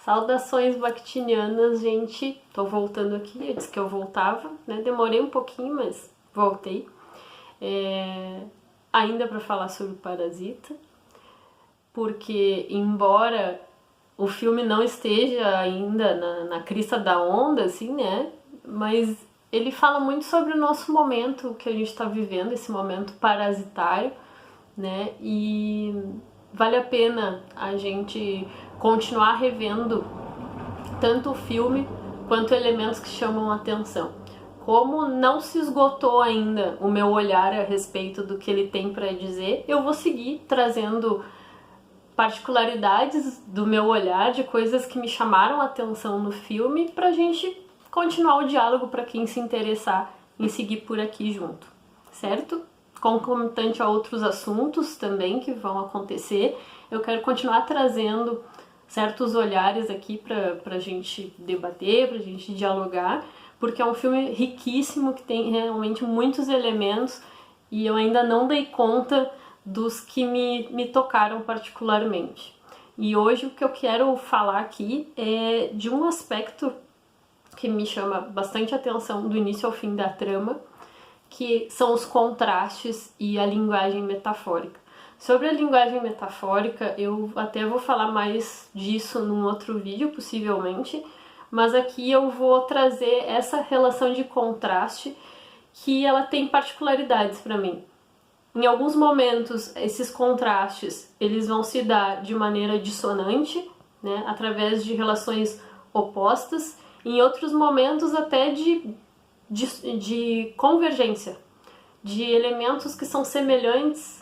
Saudações bactinianas, gente. Tô voltando aqui, eu disse que eu voltava, né? Demorei um pouquinho, mas voltei. Ainda para falar sobre Parasita, porque embora o filme não esteja ainda na crista da onda, assim, né? Mas ele fala muito sobre o nosso momento que a gente está vivendo, esse momento parasitário, né? E vale a pena a gente continuar revendo tanto o filme quanto elementos que chamam a atenção. Como não se esgotou ainda o meu olhar a respeito do que ele tem para dizer, eu vou seguir trazendo particularidades do meu olhar, de coisas que me chamaram a atenção no filme, pra gente continuar o diálogo para quem se interessar em seguir por aqui junto, certo? Concomitante a outros assuntos também que vão acontecer, eu quero continuar trazendo certos olhares aqui pra gente debater, pra gente dialogar, porque é um filme riquíssimo, que tem realmente muitos elementos e eu ainda não dei conta dos que me tocaram particularmente. E hoje o que eu quero falar aqui é de um aspecto que me chama bastante atenção do início ao fim da trama, que são os contrastes e a linguagem metafórica. Sobre a linguagem metafórica, eu até vou falar mais disso num outro vídeo, possivelmente, mas aqui eu vou trazer essa relação de contraste que ela tem particularidades para mim. Em alguns momentos, esses contrastes eles vão se dar de maneira dissonante, né, através de relações opostas, em outros momentos até de convergência, de elementos que são semelhantes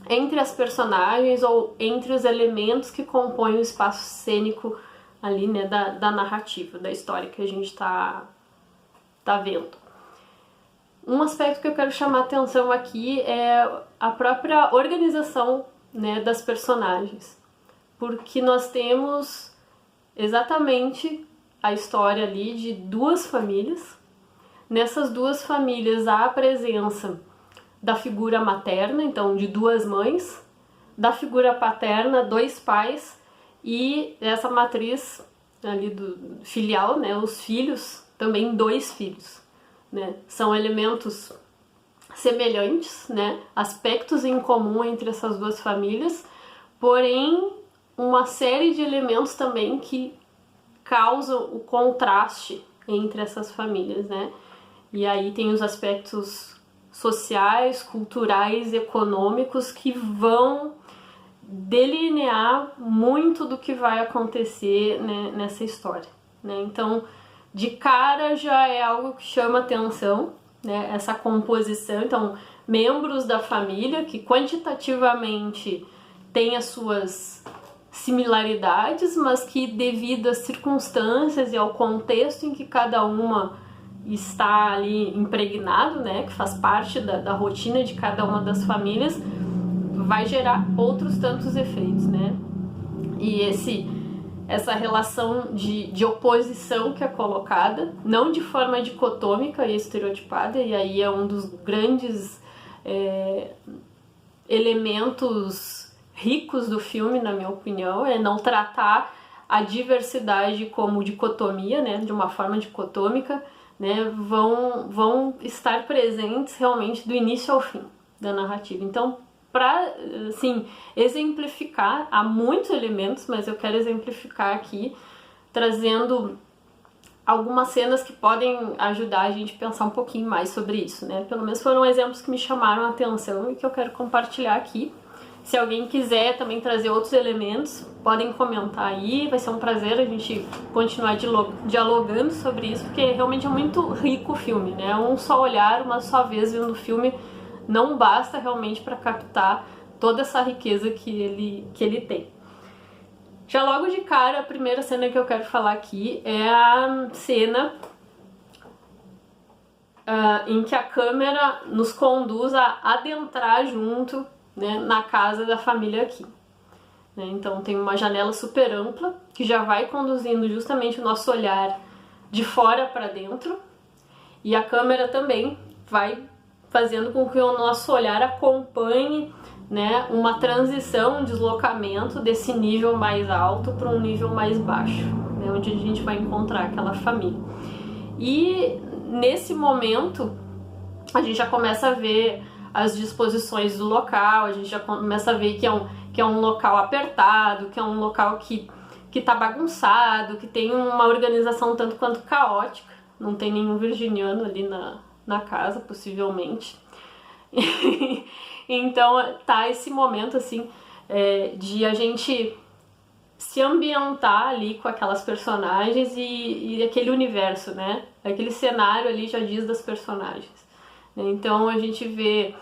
entre as personagens ou entre os elementos que compõem o espaço cênico ali, né, da narrativa, da história que a gente tá vendo. Um aspecto que eu quero chamar a atenção aqui é a própria organização, né, das personagens, porque nós temos exatamente a história ali de duas famílias. Nessas duas famílias há a presença da figura materna, então de duas mães, da figura paterna, dois pais, e essa matriz ali do filial, né, os filhos, também dois filhos, né? São elementos semelhantes, né, aspectos em comum entre essas duas famílias, porém uma série de elementos também que causam o contraste entre essas famílias, né? E aí tem os aspectos sociais, culturais, econômicos que vão delinear muito do que vai acontecer, né, nessa história, né? Então, de cara já é algo que chama atenção, né, essa composição. Então, membros da família que quantitativamente têm as suas similaridades, mas que devido às circunstâncias e ao contexto em que cada uma está ali impregnado, né, que faz parte da rotina de cada uma das famílias, vai gerar outros tantos efeitos, né? E essa relação de oposição que é colocada, não de forma dicotômica e estereotipada, e aí é um dos grandes elementos ricos do filme, na minha opinião, é não tratar a diversidade como dicotomia, né, de uma forma dicotômica, né, vão estar presentes realmente do início ao fim da narrativa. Então, para, assim, exemplificar, há muitos elementos, mas eu quero exemplificar aqui, trazendo algumas cenas que podem ajudar a gente a pensar um pouquinho mais sobre isso, né? Pelo menos foram exemplos que me chamaram a atenção e que eu quero compartilhar aqui. Se alguém quiser também trazer outros elementos, podem comentar aí, vai ser um prazer a gente continuar dialogando sobre isso, porque realmente é muito rico o filme, né? Um só olhar, uma só vez vendo o filme não basta realmente para captar toda essa riqueza que ele tem. Já logo de cara, a primeira cena que eu quero falar aqui é a cena em que a câmera nos conduz a adentrar junto, né, na casa da família aqui. Né? Então tem uma janela super ampla que já vai conduzindo justamente o nosso olhar de fora para dentro, e a câmera também vai fazendo com que o nosso olhar acompanhe né, uma transição, um deslocamento desse nível mais alto para um nível mais baixo, né, onde a gente vai encontrar aquela família. E nesse momento a gente já começa a ver as disposições do local, a gente já começa a ver que é um local apertado, que é um local que tá bagunçado, que tem uma organização tanto quanto caótica. Não tem nenhum virginiano ali na casa, possivelmente. Então tá esse momento assim de a gente se ambientar ali com aquelas personagens e aquele universo, né? Aquele cenário ali já diz das personagens. Então a gente vê,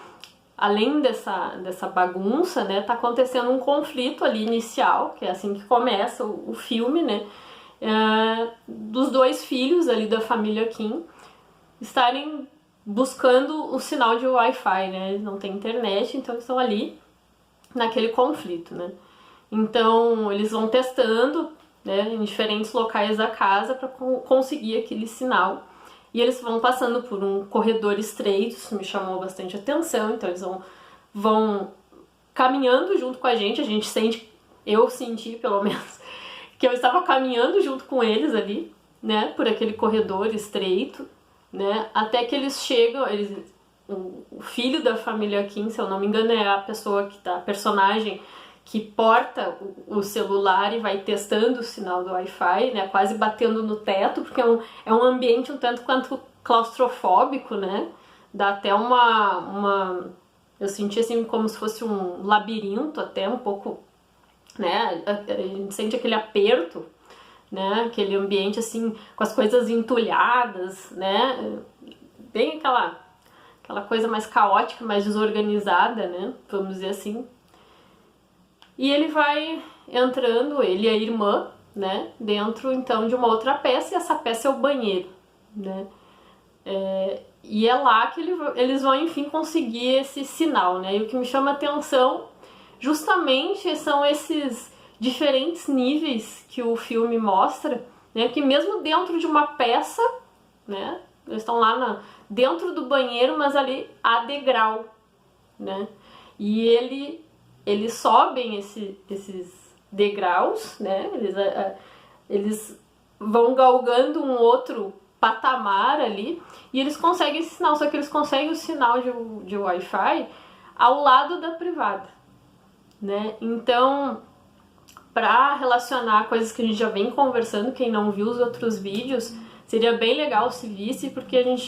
além dessa bagunça, né, tá acontecendo um conflito ali inicial, que é assim que começa o filme, né, dos dois filhos ali da família Kim estarem buscando o sinal de Wi-Fi, né, eles não têm internet, então eles estão ali naquele conflito, né. Então eles vão testando, né, em diferentes locais da casa para conseguir aquele sinal. E eles vão passando por um corredor estreito, isso me chamou bastante atenção, então eles vão caminhando junto com a gente sente, eu senti pelo menos, que eu estava caminhando junto com eles ali, né, por aquele corredor estreito, né, até que eles chegam, o filho da família Kim, se eu não me engano, é a pessoa a personagem que porta o celular e vai testando o sinal do Wi-Fi, né, quase batendo no teto, porque é um ambiente um tanto quanto claustrofóbico, né, dá até eu senti assim como se fosse um labirinto, até um pouco, né, a gente sente aquele aperto, né, aquele ambiente assim, com as coisas entulhadas, né, bem aquela coisa mais caótica, mais desorganizada, né, vamos dizer assim. E ele vai entrando, ele e a irmã, né, dentro então de uma outra peça, e essa peça é o banheiro, né, e é lá que eles vão enfim conseguir esse sinal, né, e o que me chama a atenção justamente são esses diferentes níveis que o filme mostra, né, que mesmo dentro de uma peça, né, eles estão lá dentro do banheiro, mas ali há degrau, né, e eles sobem esses degraus, né? Eles vão galgando um outro patamar ali e eles conseguem esse sinal, só que eles conseguem o sinal de Wi-Fi ao lado da privada, né? Então, para relacionar coisas que a gente já vem conversando, quem não viu os outros vídeos, seria bem legal se visse, porque a gente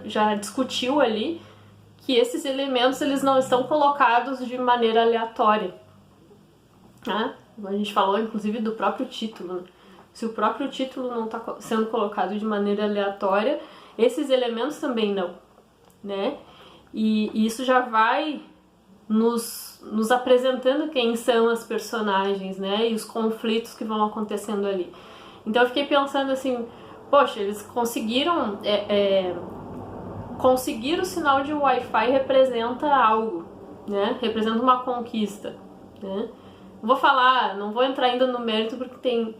já discutiu ali que esses elementos eles não estão colocados de maneira aleatória, né? A gente falou inclusive do próprio título, né? Se o próprio título não está sendo colocado de maneira aleatória, esses elementos também não, né? E isso já vai nos apresentando quem são as personagens, né? E os conflitos que vão acontecendo ali. Então eu fiquei pensando assim, poxa, eles conseguiram conseguir o sinal de Wi-Fi representa algo, né? Representa uma conquista, né? Não vou entrar ainda no mérito porque tem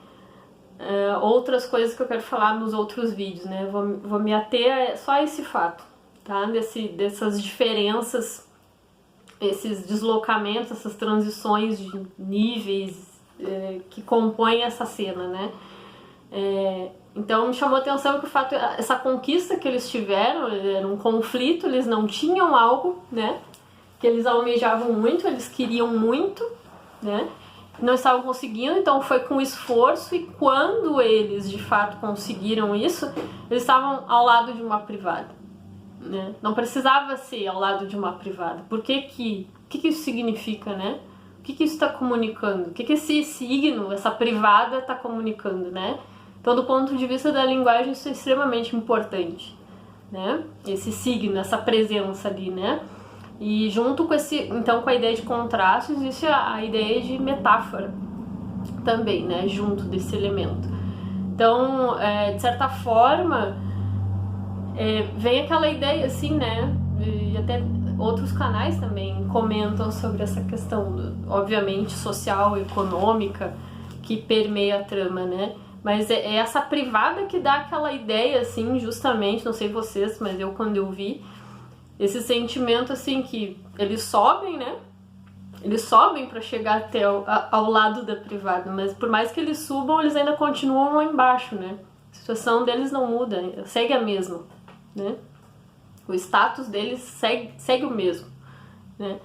outras coisas que eu quero falar nos outros vídeos, né? Vou me ater só a esse fato, tá? Dessas diferenças, esses deslocamentos, essas transições de níveis que compõem essa cena, né? Então me chamou a atenção que o fato, essa conquista que eles tiveram, era um conflito, eles não tinham algo, né, que eles almejavam muito, eles queriam muito, né, não estavam conseguindo, então foi com esforço, e quando eles de fato conseguiram isso, eles estavam ao lado de uma privada, né, não precisava ser ao lado de uma privada. Por que isso significa, né? O que isso está comunicando? O que esse signo, essa privada está comunicando, né? Então, do ponto de vista da linguagem, isso é extremamente importante, né? Esse signo, essa presença ali, né? E junto com com a ideia de contraste, existe a ideia de metáfora também, né? Junto desse elemento. Então, de certa forma, vem aquela ideia assim, né? E até outros canais também comentam sobre essa questão, obviamente, social, econômica, que permeia a trama, né? Mas é essa privada que dá aquela ideia, assim, justamente, não sei vocês, mas quando eu vi, esse sentimento, assim, que eles sobem, né? Eles sobem para chegar até ao lado da privada, mas por mais que eles subam, eles ainda continuam lá embaixo, né? A situação deles não muda, segue a mesma, né? O status deles segue o mesmo, né?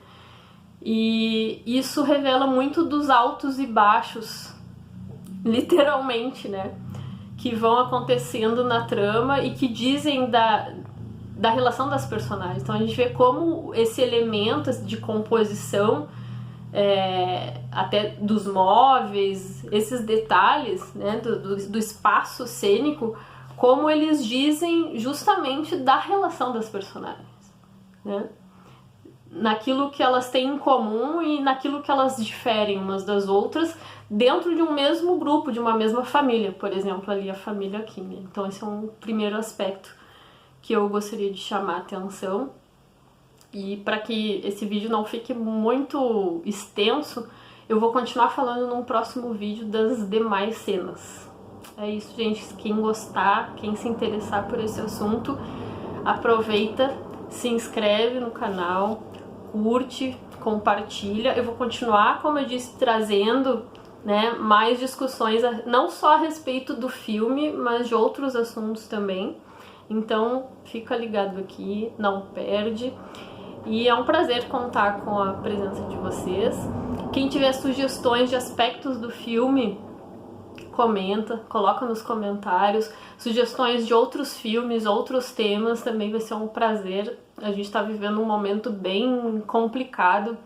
E isso revela muito dos altos e baixos, literalmente, né? Que vão acontecendo na trama e que dizem da relação das personagens. Então a gente vê como esse elemento de composição, até dos móveis, esses detalhes, né, do espaço cênico, como eles dizem justamente da relação das personagens, né? Naquilo que elas têm em comum e naquilo que elas diferem umas das outras dentro de um mesmo grupo, de uma mesma família, por exemplo, ali a família Kim, né? Então esse é um primeiro aspecto que eu gostaria de chamar a atenção. E para que esse vídeo não fique muito extenso, eu vou continuar falando num próximo vídeo das demais cenas. É isso, gente. Quem gostar, quem se interessar por esse assunto, aproveita, se inscreve no canal, curte, compartilha. Eu vou continuar, como eu disse, trazendo, né, mais discussões, não só a respeito do filme, mas de outros assuntos também. Então, fica ligado aqui, não perde. E é um prazer contar com a presença de vocês. Quem tiver sugestões de aspectos do filme, comenta, coloca nos comentários. Sugestões de outros filmes, outros temas, também vai ser um prazer. A gente está vivendo um momento bem complicado,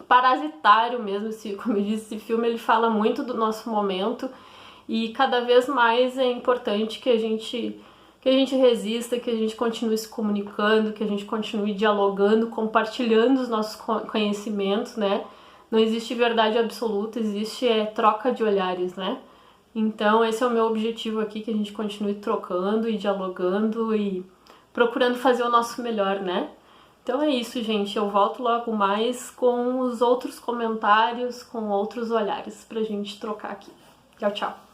parasitário mesmo. Como eu disse, esse filme ele fala muito do nosso momento e cada vez mais é importante que a gente resista, que a gente continue se comunicando, que a gente continue dialogando, compartilhando os nossos conhecimentos, né? Não existe verdade absoluta, existe troca de olhares, né? Então esse é o meu objetivo aqui, que a gente continue trocando e dialogando e procurando fazer o nosso melhor, né? Então é isso, gente. Eu volto logo mais com os outros comentários, com outros olhares pra gente trocar aqui. Tchau, tchau!